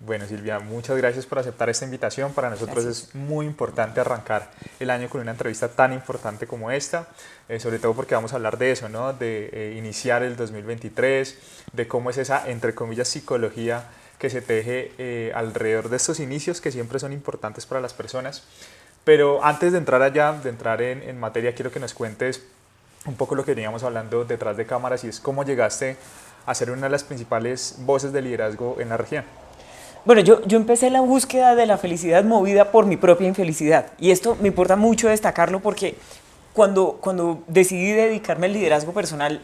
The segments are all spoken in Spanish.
Bueno, Silvia, muchas gracias por aceptar esta invitación. Para nosotros Gracias. es muy importante arrancar el año con una entrevista tan importante como esta, sobre todo porque vamos a hablar de eso, ¿no? De iniciar el 2023, de cómo es esa, entre comillas, psicología que se teje alrededor de estos inicios que siempre son importantes para las personas. Pero antes de entrar allá, de entrar en materia, quiero que nos cuentes un poco lo que veníamos hablando detrás de cámaras y es cómo llegaste a ser una de las principales voces de liderazgo en la región. Bueno, yo empecé la búsqueda de la felicidad movida por mi propia infelicidad. Y esto me importa mucho destacarlo porque cuando decidí dedicarme al liderazgo personal,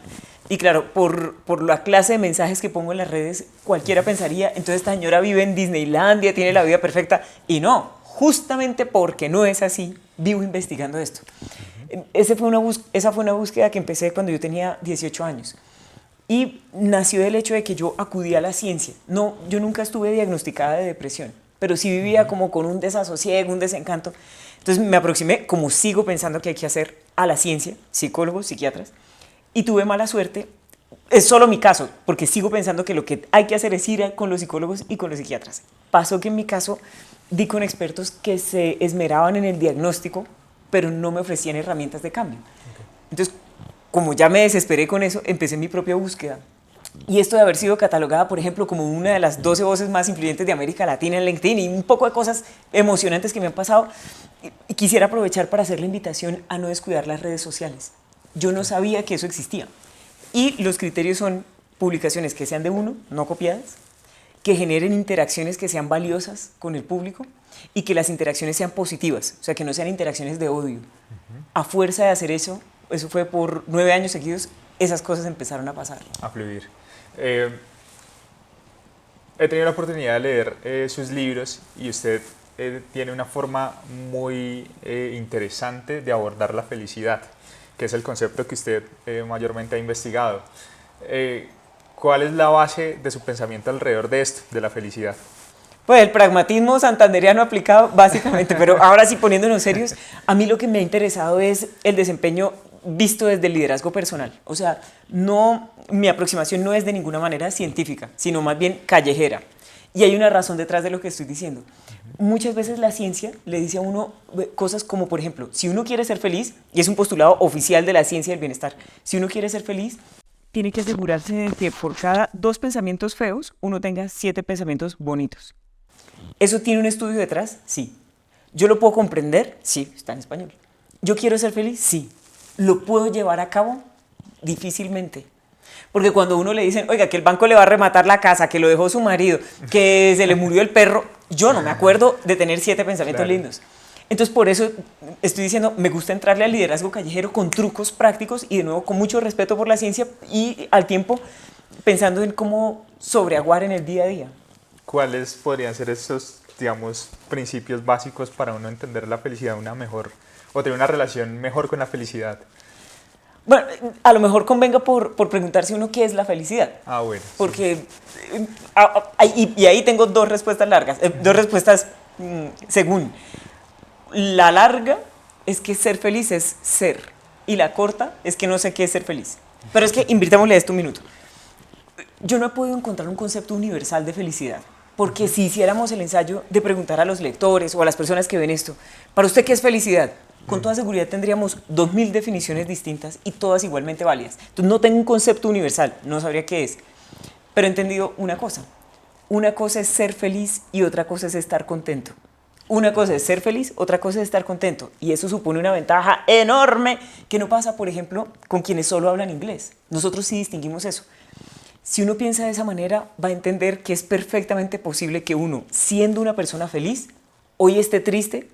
y claro, por la clase de mensajes que pongo en las redes, cualquiera pensaría, entonces esta señora vive en Disneylandia, tiene la vida perfecta. Y no, justamente porque no es así, vivo investigando esto. Esa fue una búsqueda que empecé cuando yo tenía 18 años. Y nació del hecho de que yo acudí a la ciencia. No, yo nunca estuve diagnosticada de depresión, pero sí vivía como con un desasosiego, un desencanto. Entonces me aproximé, como sigo pensando que hay que hacer, a la ciencia, psicólogos, psiquiatras, y tuve mala suerte. Es solo mi caso, porque sigo pensando que lo que hay que hacer es ir con los psicólogos y con los psiquiatras. Pasó que en mi caso di con expertos que se esmeraban en el diagnóstico, pero no me ofrecían herramientas de cambio. Entonces, como ya me desesperé con eso, empecé mi propia búsqueda. Y esto de haber sido catalogada, por ejemplo, como una de las 12 voces más influyentes de América Latina en LinkedIn y un poco de cosas emocionantes que me han pasado, y quisiera aprovechar para hacer la invitación a no descuidar las redes sociales. Yo no sabía que eso existía. Y los criterios son publicaciones que sean de uno, no copiadas, que generen interacciones que sean valiosas con el público y que las interacciones sean positivas, o sea, que no sean interacciones de odio. A fuerza de hacer eso, eso fue por 9 años seguidos, esas cosas empezaron a pasar. A fluir. Eh, He tenido la oportunidad de leer sus libros y usted tiene una forma muy interesante de abordar la felicidad, que es el concepto que usted mayormente ha investigado. ¿Cuál es la base de su pensamiento alrededor de esto, de la felicidad? Pues el pragmatismo santandereano aplicado básicamente, pero ahora sí poniéndonos serios, a mí lo que me ha interesado es el desempeño visto desde el liderazgo personal. O sea, no, mi aproximación no es de ninguna manera científica, sino más bien callejera. Y hay una razón detrás de lo que estoy diciendo. Muchas veces la ciencia le dice a uno cosas como, por ejemplo, si uno quiere ser feliz, y es un postulado oficial de la ciencia del bienestar, si uno quiere ser feliz, tiene que asegurarse de que por cada 2 pensamientos feos, uno tenga 7 pensamientos bonitos. ¿Eso tiene un estudio detrás? Sí. ¿Yo lo puedo comprender? Sí, está en español. ¿Yo quiero ser feliz? Sí. ¿Lo puedo llevar a cabo? Difícilmente. Porque cuando a uno le dicen, oiga, que el banco le va a rematar la casa, que lo dejó su marido, que se le murió el perro, yo no me acuerdo de tener 7 pensamientos lindos. Entonces, por eso estoy diciendo, me gusta entrarle al liderazgo callejero con trucos prácticos y de nuevo con mucho respeto por la ciencia y al tiempo pensando en cómo sobreaguar en el día a día. ¿Cuáles podrían ser esos, digamos, principios básicos para uno entender la felicidad una mejor o tener una relación mejor con la felicidad? Bueno, a lo mejor convenga por preguntarse uno qué es la felicidad. Ah, bueno. Porque, y ahí tengo 2 respuestas largas, 2 respuestas según. La larga es que ser feliz es ser, y la corta es que no sé qué es ser feliz. Pero es que invirtámosle esto un minuto. Yo no he podido encontrar un concepto universal de felicidad, porque si hiciéramos el ensayo de preguntar a los lectores o a las personas que ven esto, ¿para usted qué es felicidad? Con toda seguridad tendríamos 2000 definiciones distintas y todas igualmente válidas. Entonces no tengo un concepto universal, no sabría qué es, pero he entendido una cosa es ser feliz y otra cosa es estar contento. Una cosa es ser feliz, otra cosa es estar contento, y eso supone una ventaja enorme que no pasa, por ejemplo, con quienes solo hablan inglés. Nosotros sí distinguimos eso. Si uno piensa de esa manera, va a entender que es perfectamente posible que uno, siendo una persona feliz, hoy esté triste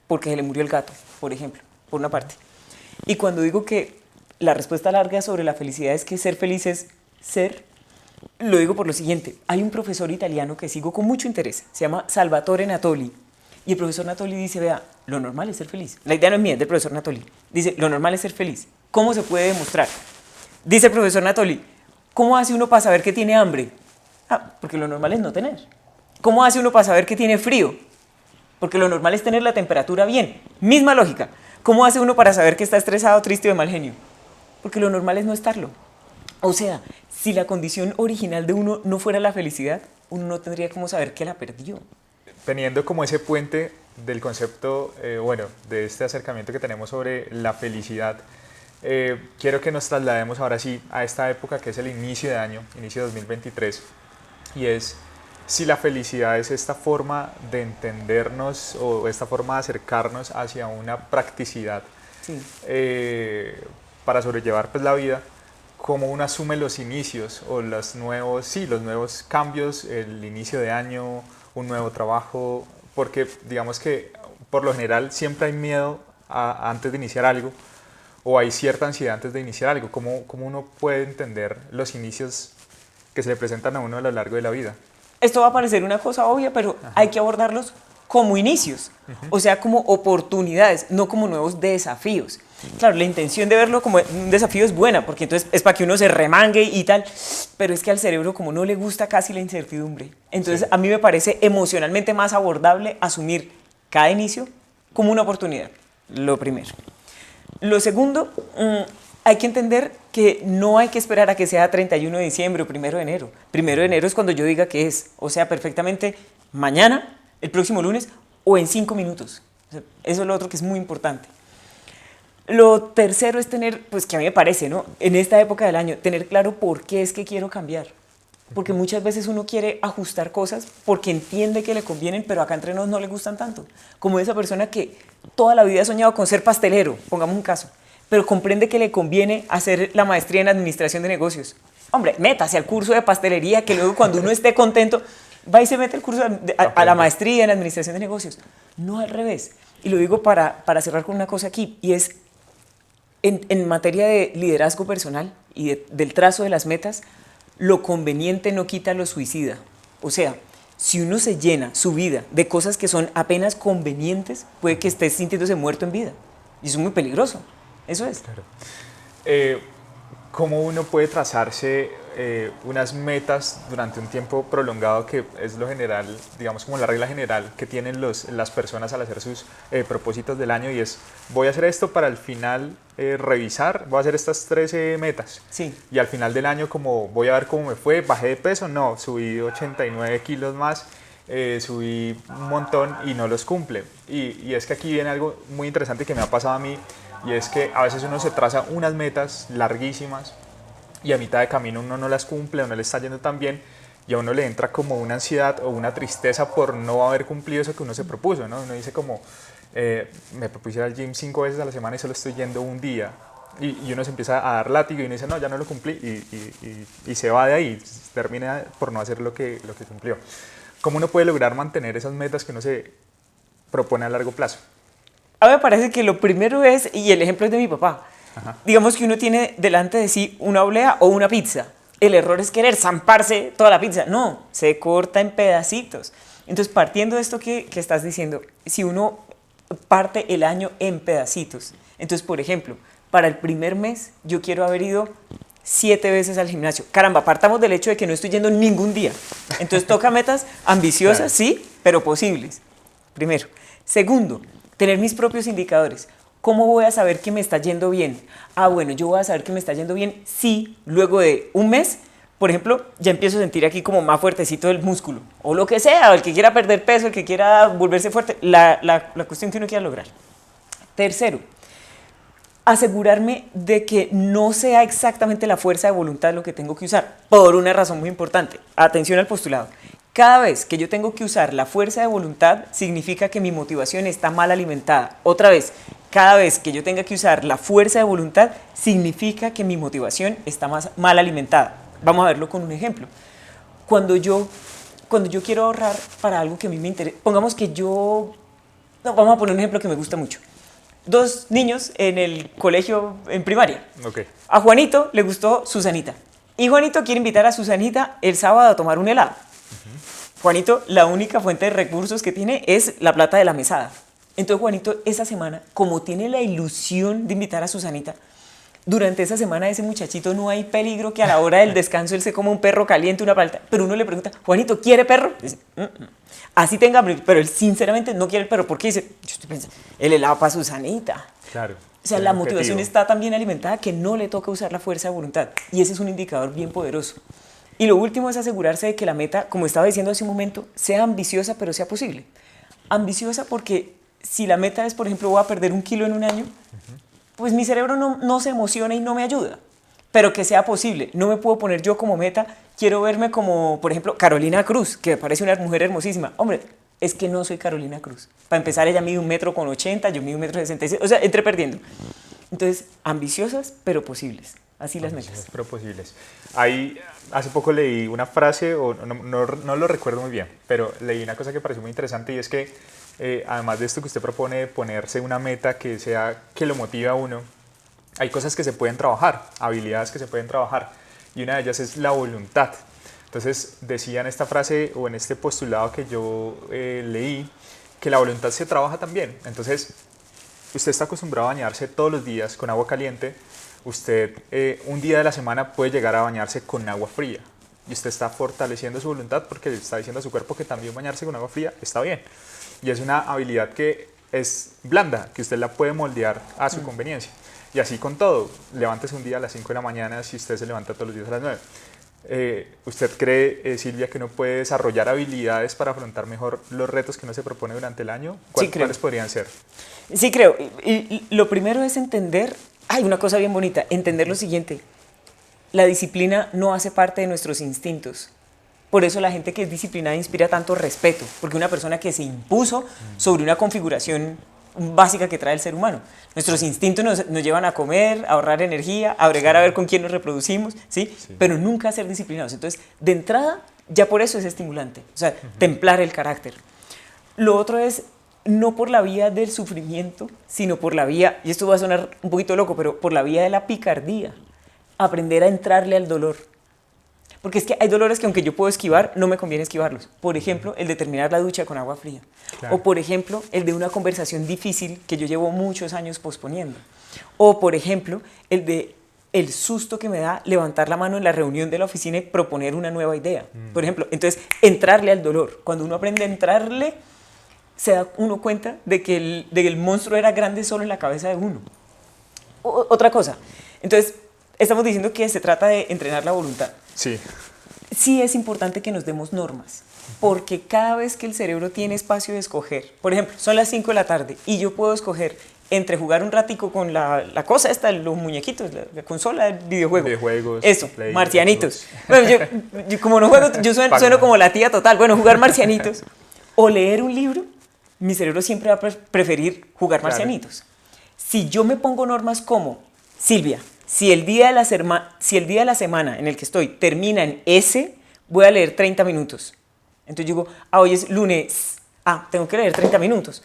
porque se le murió el gato, por ejemplo, por una parte. Y cuando digo que la respuesta larga sobre la felicidad es que ser feliz es ser, lo digo por lo siguiente. Hay un profesor italiano que sigo con mucho interés, se llama Salvatore Natoli. Y el profesor Natoli dice, vea, lo normal es ser feliz. La idea no es mía, es del profesor Natoli. Dice, lo normal es ser feliz. ¿Cómo se puede demostrar? Dice el profesor Natoli, ¿cómo hace uno para saber que tiene hambre? Porque lo normal es no tener. ¿Cómo hace uno para saber que tiene frío? Porque lo normal es tener la temperatura bien. Misma lógica. ¿Cómo hace uno para saber que está estresado, triste o de mal genio? Porque lo normal es no estarlo. O sea, si la condición original de uno no fuera la felicidad, uno no tendría como saber que la perdió. Teniendo como ese puente del concepto, bueno, de este acercamiento que tenemos sobre la felicidad, quiero que nos traslademos ahora sí a esta época que es el inicio de año, inicio de 2023, y es si la felicidad es esta forma de entendernos o esta forma de acercarnos hacia una practicidad Sí. para sobrellevar pues la vida, cómo uno asume los inicios o los nuevos cambios, el inicio de año, un nuevo trabajo, porque digamos que por lo general siempre hay miedo antes de iniciar algo o hay cierta ansiedad antes de iniciar algo. ¿Cómo uno puede entender los inicios que se le presentan a uno a lo largo de la vida? Esto va a parecer una cosa obvia, pero hay que abordarlos como inicios, o sea, como oportunidades, no como nuevos desafíos. Claro, la intención de verlo como un desafío es buena, porque entonces es para que uno se remangue y tal, pero es que al cerebro como no le gusta casi la incertidumbre. Entonces a mí me parece emocionalmente más abordable asumir cada inicio como una oportunidad, lo primero. Lo segundo, hay que entender que no hay que esperar a que sea 31 de diciembre o 1 de enero. 1 de enero es cuando yo diga que es, o sea, perfectamente mañana, el próximo lunes o en 5 minutos. O sea, eso es lo otro que es muy importante. Lo tercero es tener, pues que a mí me parece, ¿no? En esta época del año, tener claro por qué es que quiero cambiar. Porque muchas veces uno quiere ajustar cosas porque entiende que le convienen, pero acá entre nos no le gustan tanto. Como esa persona que toda la vida ha soñado con ser pastelero, pongamos un caso, pero comprende que le conviene hacer la maestría en administración de negocios. Hombre, métase al curso de pastelería, que luego cuando uno esté contento, va y se mete el curso a la maestría en administración de negocios. No al revés. Y lo digo para cerrar con una cosa aquí, y es en materia de liderazgo personal y del trazo de las metas, lo conveniente no quita lo suicida. O sea, si uno se llena su vida de cosas que son apenas convenientes, puede que esté sintiéndose muerto en vida. Y eso es muy peligroso. Eso es. Claro. ¿Cómo uno puede trazarse unas metas durante un tiempo prolongado, que es lo general, digamos como la regla general que tienen las personas al hacer sus propósitos del año, y es voy a hacer esto para al final revisar, voy a hacer estas 13 metas, Sí. y al final del año como voy a ver cómo me fue, bajé de peso, no, subí 89 kilos más, subí un montón y no los cumple, y es que aquí viene algo muy interesante que me ha pasado a mí, y es que a veces uno se traza unas metas larguísimas y a mitad de camino uno no las cumple o no le está yendo tan bien, y a uno le entra como una ansiedad o una tristeza por no haber cumplido eso que uno se propuso, ¿no? Uno dice como, me propuse ir al gym 5 veces a la semana y solo estoy yendo un día, y uno se empieza a dar látigo y uno dice, no, ya no lo cumplí, y se va de ahí, termina por no hacer lo que cumplió. ¿Cómo uno puede lograr mantener esas metas que uno se propone a largo plazo? A mí me parece que lo primero es, y el ejemplo es de mi papá, Ajá. digamos que uno tiene delante de sí una oblea o una pizza. El error es querer zamparse toda la pizza. No, se corta en pedacitos. Entonces, partiendo de esto que estás diciendo, si uno parte el año en pedacitos, entonces, por ejemplo, para el primer mes yo quiero haber ido 7 veces al gimnasio. Caramba, partamos del hecho de que no estoy yendo ningún día. Entonces, toca metas ambiciosas, Claro. sí, pero posibles. Primero. Segundo, tener mis propios indicadores. ¿Cómo voy a saber que me está yendo bien? Ah, bueno, yo voy a saber que me está yendo bien si luego de un mes, por ejemplo, ya empiezo a sentir aquí como más fuertecito el músculo. O lo que sea, o el que quiera perder peso, el que quiera volverse fuerte, la cuestión que uno quiera lograr. Tercero, asegurarme de que no sea exactamente la fuerza de voluntad lo que tengo que usar, por una razón muy importante. Atención al postulado. Cada vez que yo tengo que usar la fuerza de voluntad, significa que mi motivación está mal alimentada. Otra vez, cada vez que yo tenga que usar la fuerza de voluntad, significa que mi motivación está mal alimentada. Vamos a verlo con un ejemplo. Cuando yo quiero ahorrar para algo que a mí me interesa, pongamos que yo... No, vamos a poner un ejemplo que me gusta mucho. 2 niños en el colegio en primaria. Okay. A Juanito le gustó Susanita. Y Juanito quiere invitar a Susanita el sábado a tomar un helado. Juanito, la única fuente de recursos que tiene es la plata de la mesada. Entonces Juanito, esa semana, como tiene la ilusión de invitar a Susanita, durante esa semana ese muchachito no hay peligro que a la hora del descanso él se coma un perro caliente, una palta. Pero uno le pregunta, Juanito, ¿quiere perro? Dice, así tenga hambre, pero él sinceramente no quiere el perro. ¿Por qué? Dice, yo estoy pensando, el helado para Susanita. Claro. O sea, la motivación está tan bien alimentada que no le toca usar la fuerza de voluntad. Y ese es un indicador bien poderoso. Y lo último es asegurarse de que la meta, como estaba diciendo hace un momento, sea ambiciosa, pero sea posible. Ambiciosa porque si la meta es, por ejemplo, voy a perder 1 kilo en un año, pues mi cerebro no se emociona y no me ayuda. Pero que sea posible. No me puedo poner yo como meta, quiero verme como, por ejemplo, Carolina Cruz, que me parece una mujer hermosísima. Hombre, es que no soy Carolina Cruz. Para empezar, ella mide 1,80 m, yo mido 1,66 m, o sea, entré perdiendo. Entonces, ambiciosas, pero posibles. Así las metas. Pero posibles. Ahí, hace poco leí una frase, o no lo recuerdo muy bien, pero leí una cosa que pareció muy interesante y es que, además de esto que usted propone de ponerse una meta que lo motive a uno, hay cosas que se pueden trabajar, habilidades que se pueden trabajar, y una de ellas es la voluntad. Entonces, decía en esta frase o en este postulado que yo leí, que la voluntad se trabaja también. Entonces, usted está acostumbrado a bañarse todos los días con agua caliente, usted un día de la semana puede llegar a bañarse con agua fría, y usted está fortaleciendo su voluntad porque le está diciendo a su cuerpo que también bañarse con agua fría está bien. Y es una habilidad que es blanda, que usted la puede moldear a su conveniencia. Y así con todo, levántese un día a las 5 de la mañana si usted se levanta todos los días a las 9. ¿Usted cree, Silvia, que uno puede desarrollar habilidades para afrontar mejor los retos que uno se propone durante el año? Sí, creo. ¿Cuáles podrían ser? Sí, creo. Y lo primero es entender, hay una cosa bien bonita, entender lo siguiente. La disciplina no hace parte de nuestros instintos. Por eso la gente que es disciplinada inspira tanto respeto, porque una persona que se impuso sobre una configuración básica que trae el ser humano. Nuestros instintos nos llevan a comer, a ahorrar energía, a bregar a ver con quién nos reproducimos, ¿sí? Pero nunca a ser disciplinados. Entonces, de entrada, ya por eso es estimulante, o sea, templar el carácter. Lo otro es, no por la vía del sufrimiento, sino por la vía, y esto va a sonar un poquito loco, pero por la vía de la picardía. Aprender a entrarle al dolor. Porque es que hay dolores que aunque yo puedo esquivar, no me conviene esquivarlos. Por ejemplo, el de terminar la ducha con agua fría. Claro. O por ejemplo, el de una conversación difícil que yo llevo muchos años posponiendo. O por ejemplo, el de el susto que me da levantar la mano en la reunión de la oficina y proponer una nueva idea. Por ejemplo, entonces, entrarle al dolor. Cuando uno aprende a entrarle, se da uno cuenta de que el monstruo era grande solo en la cabeza de uno. Otra cosa. Entonces, estamos diciendo que se trata de entrenar la voluntad. Sí. Sí es importante que nos demos normas, porque cada vez que el cerebro tiene espacio de escoger, por ejemplo, son las 5 de la tarde y yo puedo escoger entre jugar un ratico con la cosa esta, los muñequitos, la consola, el videojuego. Videojuegos. Eso, Play, marcianitos. Bueno, yo como no juego, yo sueno como la tía total. Bueno, jugar marcianitos o leer un libro, mi cerebro siempre va a preferir jugar marcianitos. Si yo me pongo normas como, Silvia, si el día de la semana en el que estoy termina en S, voy a leer 30 minutos. Entonces yo digo, hoy es lunes, tengo que leer 30 minutos.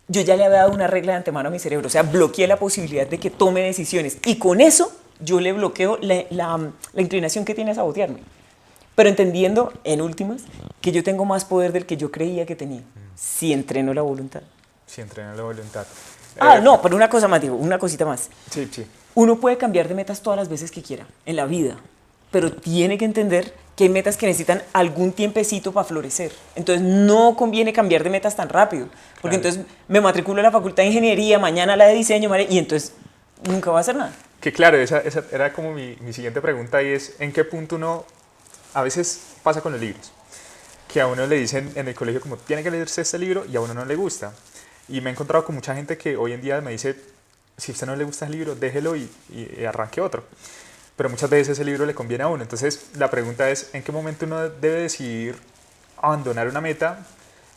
Yo ya le había dado una regla de antemano a mi cerebro, o sea, bloqueé la posibilidad de que tome decisiones. Y con eso yo le bloqueo la inclinación que tiene a sabotearme. Pero entendiendo, en últimas, que yo tengo más poder del que yo creía que tenía, si entreno la voluntad. Si entreno la voluntad. No, pero una cosa más, digo, una cosita más. Sí, sí. Uno puede cambiar de metas todas las veces que quiera en la vida, pero tiene que entender que hay metas que necesitan algún tiempecito para florecer. Entonces no conviene cambiar de metas tan rápido, porque entonces me matriculo a la facultad de ingeniería, mañana a la de diseño, y entonces nunca voy a hacer nada. Que claro, esa era como mi siguiente pregunta, y es ¿en qué punto uno, a veces pasa con los libros, que a uno le dicen en el colegio como tiene que leerse este libro y a uno no le gusta? Y me he encontrado con mucha gente que hoy en día me dice, si a usted no le gusta el libro, déjelo y arranque otro. Pero muchas veces ese libro le conviene a uno. Entonces la pregunta es, ¿en qué momento uno debe decidir abandonar una meta?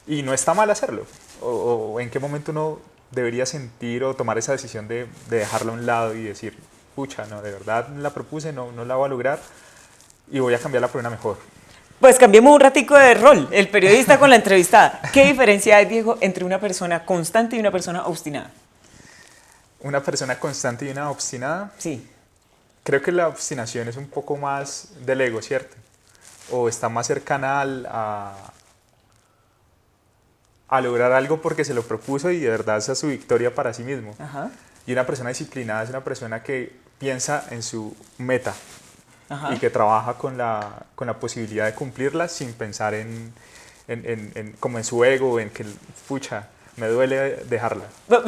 Y no está mal hacerlo. O en qué momento uno debería sentir o tomar esa decisión de dejarla a un lado y decir, pucha, no, de verdad la propuse, no la voy a lograr y voy a cambiarla por una mejor. Pues cambiemos un ratico de rol, el periodista con la entrevistada. ¿Qué diferencia hay, Diego, entre una persona constante y una persona obstinada? ¿Una persona constante y una obstinada? Sí. Creo que la obstinación es un poco más del ego, ¿cierto? O está más cercana a lograr algo porque se lo propuso y de verdad esa es su victoria para sí mismo. Ajá. Y una persona disciplinada es una persona que piensa en su meta. Ajá. Y que trabaja con la posibilidad de cumplirla sin pensar como en su ego, en que, pucha, me duele dejarla.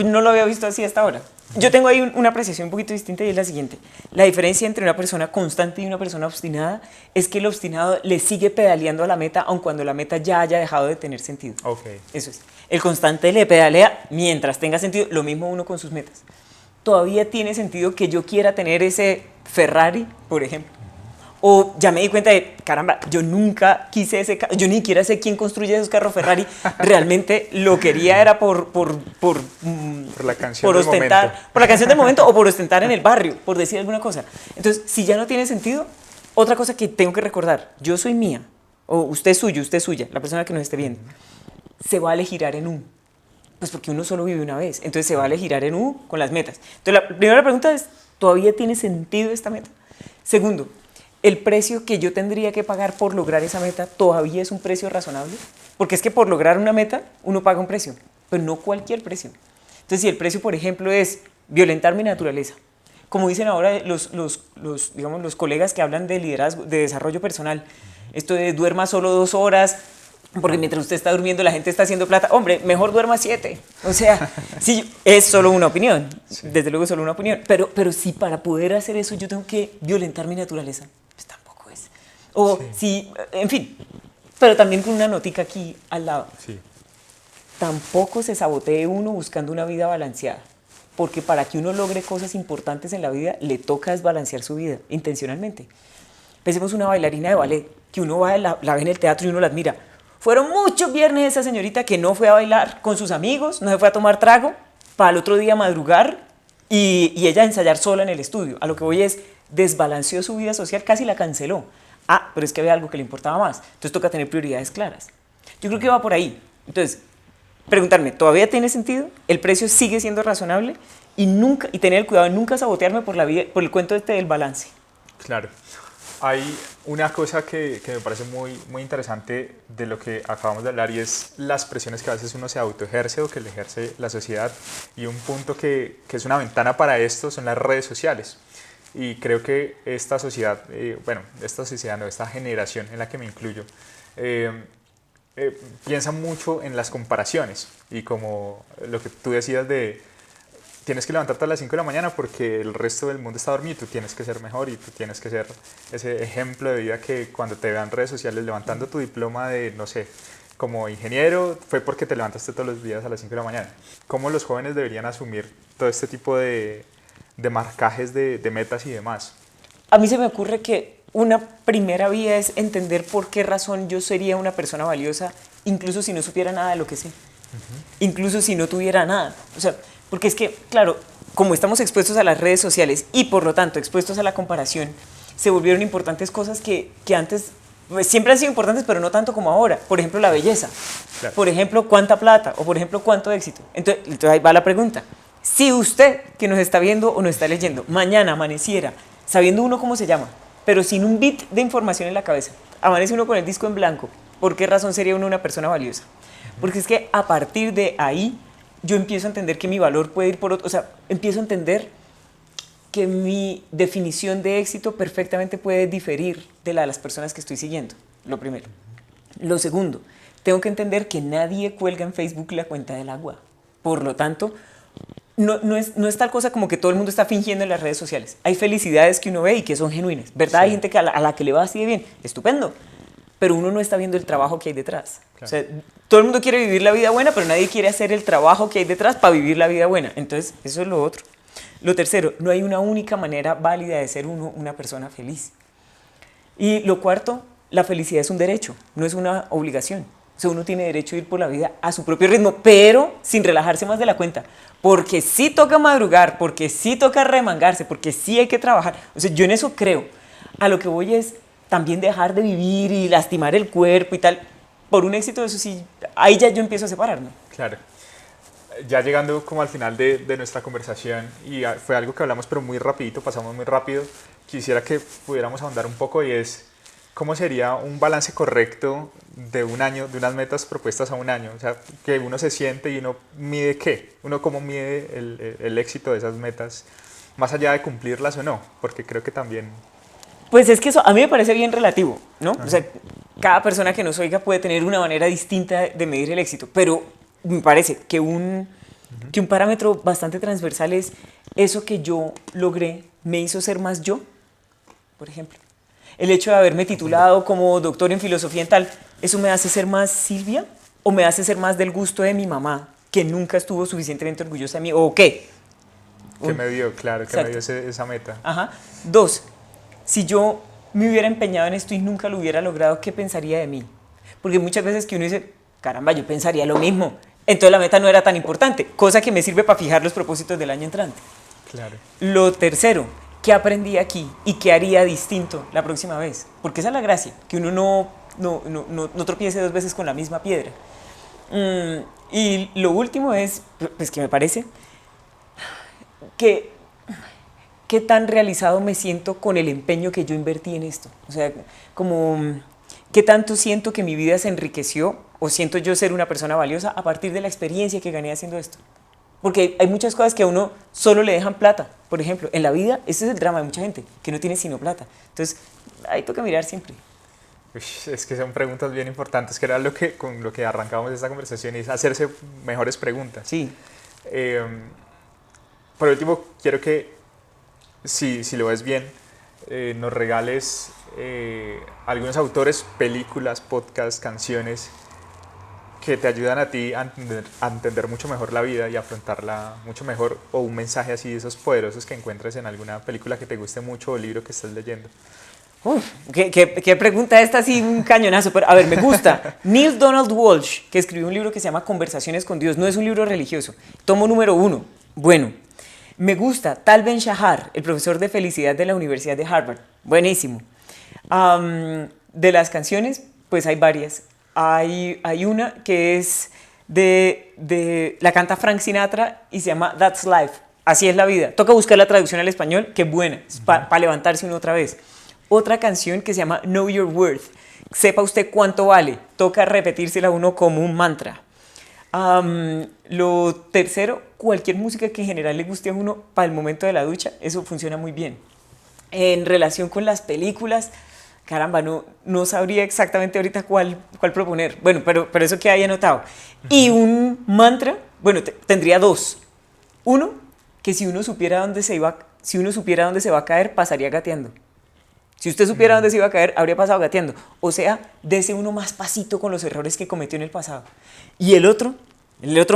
No lo había visto así hasta ahora. Yo tengo ahí una apreciación un poquito distinta y es la siguiente. La diferencia entre una persona constante y una persona obstinada es que el obstinado le sigue pedaleando a la meta aun cuando la meta ya haya dejado de tener sentido. Okay. Eso es. El constante le pedalea mientras tenga sentido, lo mismo uno con sus metas. Todavía tiene sentido que yo quiera tener ese Ferrari, por ejemplo. O ya me di cuenta de, caramba, yo nunca quise ese carro, yo ni siquiera sé quién construye esos carros Ferrari, realmente lo quería era por la canción por del ostentar, momento. por la canción del momento o por ostentar en el barrio, por decir alguna cosa. Entonces, si ya no tiene sentido, otra cosa que tengo que recordar, yo soy mía, o usted es suyo, usted es suya, la persona que nos esté viendo, se vale girar en U, pues porque uno solo vive una vez, entonces se vale girar en U con las metas. Entonces, la primera pregunta es, ¿todavía tiene sentido esta meta? Segundo, ¿el precio que yo tendría que pagar por lograr esa meta todavía es un precio razonable? Porque es que por lograr una meta uno paga un precio, pero no cualquier precio. Entonces, si el precio, por ejemplo, es violentar mi naturaleza, como dicen ahora digamos, los colegas que hablan de liderazgo, de desarrollo personal, esto de duerma solo 2 horas, porque mientras usted está durmiendo la gente está haciendo plata, hombre, mejor duerma 7. O sea, sí, es solo una opinión, sí. Desde luego es solo una opinión, pero si para poder hacer eso yo tengo que violentar mi naturaleza, pues tampoco es. O sí. Si, en fin, pero también con una notica aquí al lado. Sí. Tampoco se sabotee uno buscando una vida balanceada, porque para que uno logre cosas importantes en la vida, le toca desbalancear su vida, intencionalmente. Pensemos una bailarina de ballet, que uno va, la ve en el teatro y uno la admira. Fueron muchos viernes esa señorita que no fue a bailar con sus amigos, no se fue a tomar trago, para el otro día madrugar y ella ensayar sola en el estudio. A lo que voy es, desbalanceó su vida social, casi la canceló. Ah, pero es que había algo que le importaba más. Entonces toca tener prioridades claras. Yo creo que va por ahí. Entonces, preguntarme, ¿todavía tiene sentido? ¿El precio sigue siendo razonable? Y tener el cuidado de nunca sabotearme por el cuento del balance. Claro. Hay una cosa que me parece muy, muy interesante de lo que acabamos de hablar y es las presiones que a veces uno se autoejerce o que le ejerce la sociedad. Y un punto que es una ventana para esto son las redes sociales. Y creo que esta sociedad, esta generación en la que me incluyo, piensa mucho en las comparaciones. Y como lo que tú decías de tienes que levantarte a las 5 de la mañana porque el resto del mundo está dormido y tú tienes que ser mejor y tú tienes que ser ese ejemplo de vida que cuando te vean redes sociales levantando tu diploma de, no sé, como ingeniero, fue porque te levantaste todos los días a las 5 de la mañana. ¿Cómo los jóvenes deberían asumir todo este tipo de marcajes de metas y demás? A mí se me ocurre que una primera vía es entender por qué razón yo sería una persona valiosa, incluso si no supiera nada de lo que sé, incluso si no tuviera nada. O sea, porque es que, claro, como estamos expuestos a las redes sociales y por lo tanto expuestos a la comparación, se volvieron importantes cosas que antes pues, siempre han sido importantes, pero no tanto como ahora. Por ejemplo, la belleza. Claro. Por ejemplo, cuánta plata. O por ejemplo, cuánto éxito. Entonces ahí va la pregunta. Si usted, que nos está viendo o nos está leyendo, mañana amaneciera sabiendo uno cómo se llama, pero sin un bit de información en la cabeza, amanece uno con el disco en blanco, ¿por qué razón sería uno una persona valiosa? Porque es que a partir de ahí yo empiezo a entender que mi valor puede ir por otro, o sea, empiezo a entender que mi definición de éxito perfectamente puede diferir de la de las personas que estoy siguiendo, lo primero. Lo segundo, tengo que entender que nadie cuelga en Facebook la cuenta del agua. Por lo tanto, no es tal cosa como que todo el mundo está fingiendo en las redes sociales. Hay felicidades que uno ve y que son genuinas, ¿verdad? Sí. Hay gente que a la que le va así de bien, estupendo, pero uno no está viendo el trabajo que hay detrás. Claro. O sea, todo el mundo quiere vivir la vida buena, pero nadie quiere hacer el trabajo que hay detrás para vivir la vida buena. Entonces, eso es lo otro. Lo tercero, no hay una única manera válida de ser una persona feliz. Y lo cuarto, la felicidad es un derecho, no es una obligación. O sea, uno tiene derecho a ir por la vida a su propio ritmo, pero sin relajarse más de la cuenta. Porque sí toca madrugar, porque sí toca remangarse, porque sí hay que trabajar. O sea, yo en eso creo. A lo que voy es también dejar de vivir y lastimar el cuerpo y tal. Por un éxito de eso sí, ahí ya yo empiezo a separarme. Claro. Ya llegando como al final de nuestra conversación, y fue algo que hablamos pero muy rapidito, pasamos muy rápido, quisiera que pudiéramos ahondar un poco y es ¿cómo sería un balance correcto de un año, de unas metas propuestas a un año? O sea, que uno se siente y uno mide ¿qué? Uno cómo mide el éxito de esas metas, más allá de cumplirlas o no, porque creo que también... Pues es que eso a mí me parece bien relativo, ¿no? Ajá. O sea, cada persona que nos oiga puede tener una manera distinta de medir el éxito, pero me parece que un parámetro bastante transversal es eso que yo logré me hizo ser más yo, por ejemplo. El hecho de haberme titulado como doctor en filosofía en tal, ¿eso me hace ser más Silvia o me hace ser más del gusto de mi mamá, que nunca estuvo suficientemente orgullosa de mí? ¿O qué? Que me dio, claro, que me dio esa meta. Ajá. 2, si yo me hubiera empeñado en esto y nunca lo hubiera logrado, ¿qué pensaría de mí? Porque muchas veces que uno dice, caramba, yo pensaría lo mismo. Entonces la meta no era tan importante, cosa que me sirve para fijar los propósitos del año entrante. Claro. Lo tercero, ¿qué aprendí aquí y qué haría distinto la próxima vez? Porque esa es la gracia, que uno no tropiece 2 veces con la misma piedra. Y lo último es, pues que me parece, que qué tan realizado me siento con el empeño que yo invertí en esto. O sea, como qué tanto siento que mi vida se enriqueció o siento yo ser una persona valiosa a partir de la experiencia que gané haciendo esto. Porque hay muchas cosas que a uno solo le dejan plata. Por ejemplo, en la vida, ese es el drama de mucha gente, que no tiene sino plata. Entonces, ahí toca mirar siempre. Uy, es que son preguntas bien importantes, que era con lo que arrancábamos esta conversación, y es hacerse mejores preguntas. Sí. Por último, quiero que, si lo ves bien, nos regales algunos autores, películas, podcasts, canciones que te ayudan a ti a entender mucho mejor la vida y afrontarla mucho mejor, o un mensaje así de esos poderosos que encuentres en alguna película que te guste mucho o libro que estés leyendo. Uf, qué pregunta esta, así un cañonazo, pero a ver, me gusta. Neil Donald Walsh, que escribió un libro que se llama Conversaciones con Dios, no es un libro religioso. Tomo número 1, bueno. Me gusta Tal Ben-Shahar, el profesor de felicidad de la Universidad de Harvard, buenísimo. De las canciones, pues hay varias. Hay una que es la canta Frank Sinatra y se llama That's Life, así es la vida. Toca buscar la traducción al español, que es buena, para levantarse uno otra vez. Otra canción que se llama Know Your Worth, sepa usted cuánto vale, toca repetírsela a uno como un mantra. Lo tercero, cualquier música que en general le guste a uno para el momento de la ducha, eso funciona muy bien. En relación con las películas, caramba, no sabría exactamente ahorita cuál proponer. Bueno, pero eso que hay anotado. Y un mantra, bueno, tendría 2. Uno, que si uno supiera dónde se va a caer, pasaría gateando. Si usted supiera dónde se iba a caer, habría pasado gateando. O sea, dese uno más pasito con los errores que cometió en el pasado. Y el otro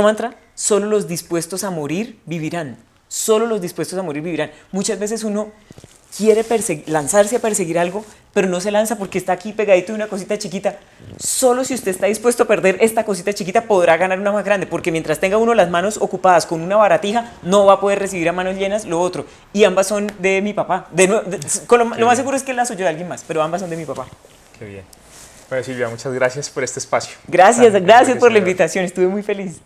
mantra, solo los dispuestos a morir vivirán. Solo los dispuestos a morir vivirán. Muchas veces uno quiere lanzarse a perseguir algo, pero no se lanza porque está aquí pegadito de una cosita chiquita. Solo si usted está dispuesto a perder esta cosita chiquita podrá ganar una más grande, porque mientras tenga uno las manos ocupadas con una baratija, no va a poder recibir a manos llenas lo otro. Y ambas son de mi papá. Lo más seguro es que las oyó de alguien más, pero ambas son de mi papá. Qué bien. Bueno, Silvia, muchas gracias por este espacio. Gracias por la invitación, estuve muy feliz.